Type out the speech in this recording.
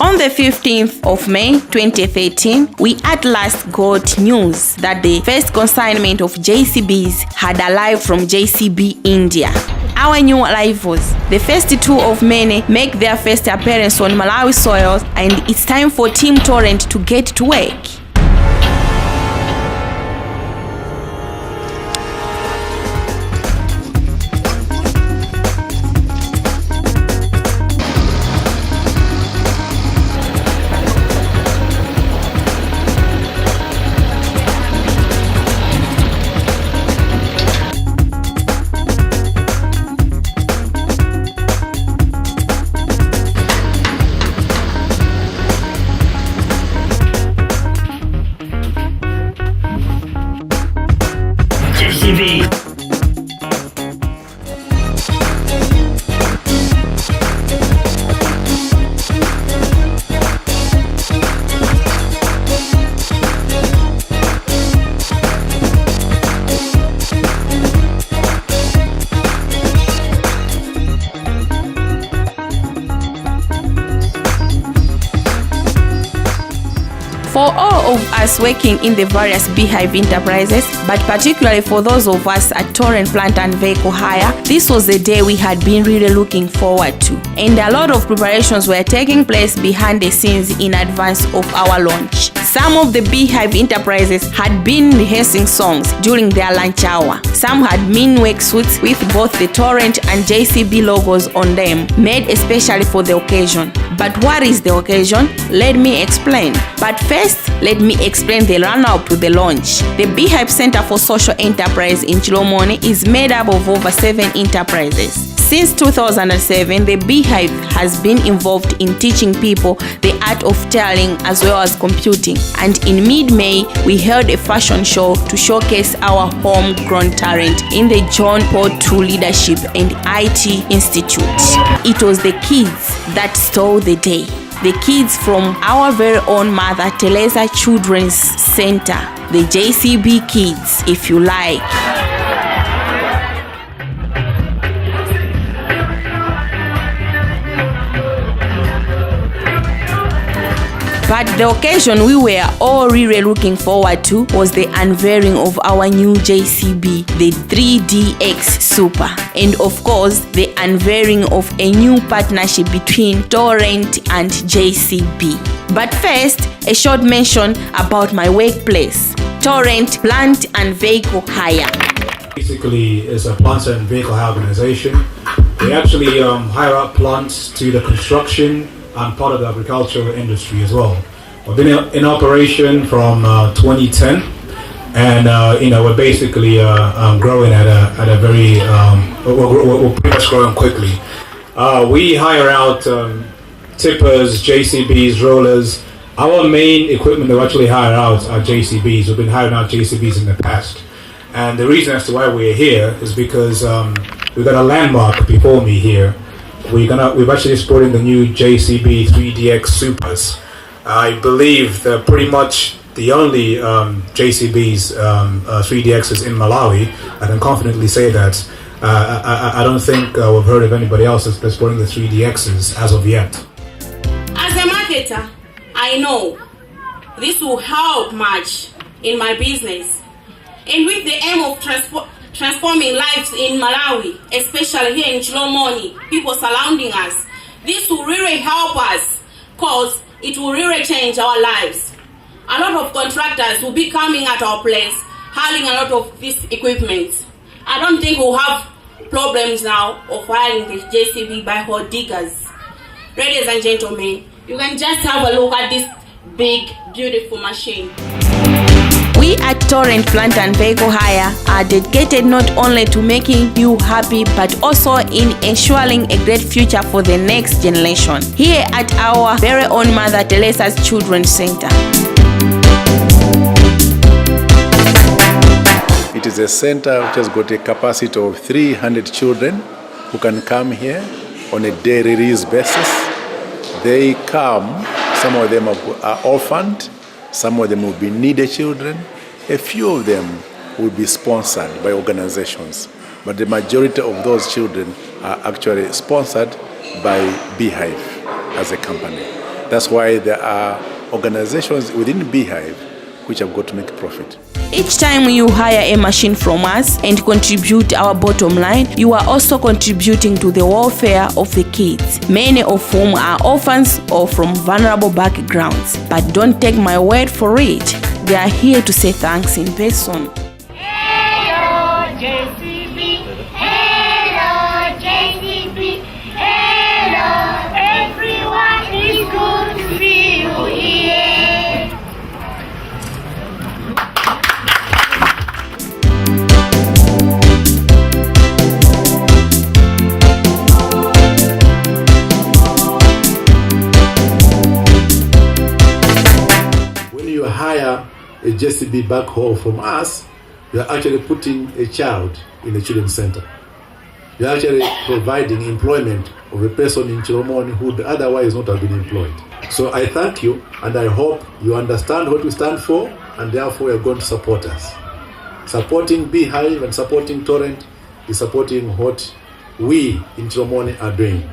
On the 15th of May 2013, we at last got news that the first consignment of JCBs had arrived from JCB India. Our new arrivals, the first two of many, make their first appearance on Malawi soil, and it's time for Team Torrent to get to work. JCB. For all of us working in the various Beehive enterprises, but particularly for those of us at Torrent Plant and Vehicle Hire, this was the day we had been really looking forward to. And a lot of preparations were taking place behind the scenes in advance of our launch. Some of the Beehive enterprises had been rehearsing songs during their lunch hour. Some had mean work suits with both the Torrent and JCB logos on them, made especially for the occasion. But what is the occasion? Let me explain. But first, let me explain the run-up to the launch. The Beehive Center for Social Enterprise in Chilomoni is made up of over 7 enterprises. Since 2007, the Beehive has been involved in teaching people the art of tailoring as well as computing. And in mid-May, we held a fashion show to showcase our homegrown talent in the John Paul II Leadership and IT Institute. It was the kids that stole the day. The kids from our very own Mother Teresa Children's Center, the JCB kids, if you like. But the occasion we were all really looking forward to was the unveiling of our new JCB, the 3DX Super, and of course the unveiling of a new partnership between Torrent and JCB. But first, a short mention about my workplace, Torrent Plant and Vehicle Hire. Basically, it's a plant and vehicle hire organization. We actually hire out plants to the construction and part of the agricultural industry as well. We've been in operation from 2010, and we're basically growing at a very we're pretty much growing quickly. We hire out tippers, JCBs, rollers. Our main equipment that we actually hire out are JCBs. We've been hiring out JCBs in the past, and the reason as to why we're here is because we've got a landmark before me here. We've actually sporting the new JCB 3DX Supers. I believe they're pretty much the only JCBs 3DXs in Malawi. I can confidently say that. I don't think we've heard of anybody else that's sporting the 3DXs as of yet. As a marketer, I know this will help much in my business. And with the aim of transforming lives in Malawi, especially here in Chilomoni, people surrounding us, this will really help us because it will really change our lives. A lot of contractors will be coming at our place, hiring a lot of this equipment. I don't think we'll have problems now of hiring the JCB by hole diggers. Ladies and gentlemen, you can just have a look at this big, beautiful machine. We at Torrent Plant and Vehicle Hire are dedicated not only to making you happy but also in ensuring a great future for the next generation here at our very own Mother Teresa's Children's Center. It is a center which has got a capacity of 300 children who can come here on a day release basis. They come, some of them are orphaned, some of them will be needy children. A few of them will be sponsored by organizations, but the majority of those children are actually sponsored by Beehive as a company. That's why there are organizations within Beehive which have got to make profit. Each time you hire a machine from us and contribute our bottom line, you are also contributing to the welfare of the kids, many of whom are orphans or from vulnerable backgrounds. But don't take my word for it. They are here to say thanks in person. Hello, JCB. Hello, JCB. Hello, everyone. It's good to see you here. You hire a JCB backhaul from us, you are actually putting a child in a children's center. You are actually providing employment of a person in Chiromoni who would otherwise not have been employed. So I thank you, and I hope you understand what we stand for, and therefore you are going to support us. Supporting Beehive and supporting Torrent is supporting what we in Chiromoni are doing.